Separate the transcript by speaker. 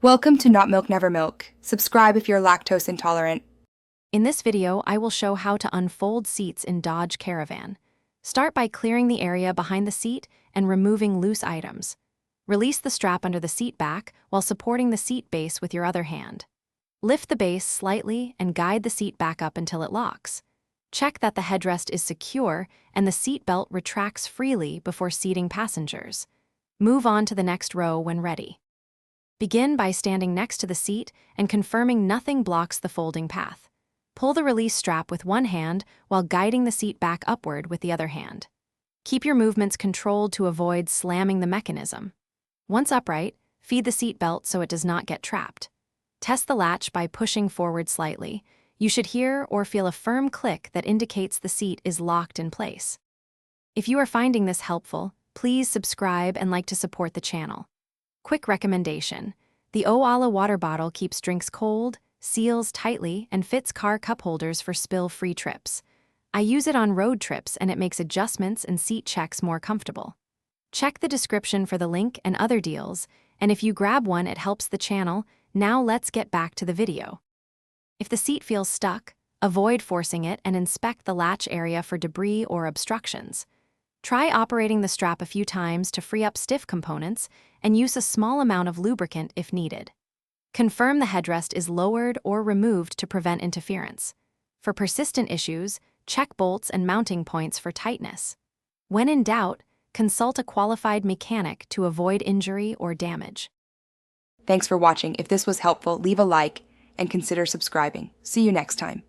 Speaker 1: Welcome to Not Milk Never Milk. Subscribe if you're lactose intolerant.
Speaker 2: In this video, I will show how to unfold seats in Dodge Caravan. Start by clearing the area behind the seat and removing loose items. Release the strap under the seat back while supporting the seat base with your other hand. Lift the base slightly and guide the seat back up until it locks. Check that the headrest is secure and the seat belt retracts freely before seating passengers. Move on to the next row when ready. Begin by standing next to the seat and confirming nothing blocks the folding path. Pull the release strap with one hand while guiding the seat back upward with the other hand. Keep your movements controlled to avoid slamming the mechanism. Once upright, feed the seat belt so it does not get trapped. Test the latch by pushing forward slightly. You should hear or feel a firm click that indicates the seat is locked in place. If you are finding this helpful, please subscribe and like to support the channel. Quick recommendation: the Owala water bottle keeps drinks cold, seals tightly, and fits car cup holders for spill-free trips. I use it on road trips and it makes adjustments and seat checks more comfortable. Check the description for the link and other deals, and if you grab one, it helps the channel. Now let's get back to the video. If the seat feels stuck, avoid forcing it and inspect the latch area for debris or obstructions. Try operating the strap a few times to free up stiff components and use a small amount of lubricant if needed. Confirm the headrest is lowered or removed to prevent interference. For persistent issues, check bolts and mounting points for tightness. When in doubt, consult a qualified mechanic to avoid injury or damage.
Speaker 1: Thanks for watching. If this was helpful, leave a like and consider subscribing. See you next time.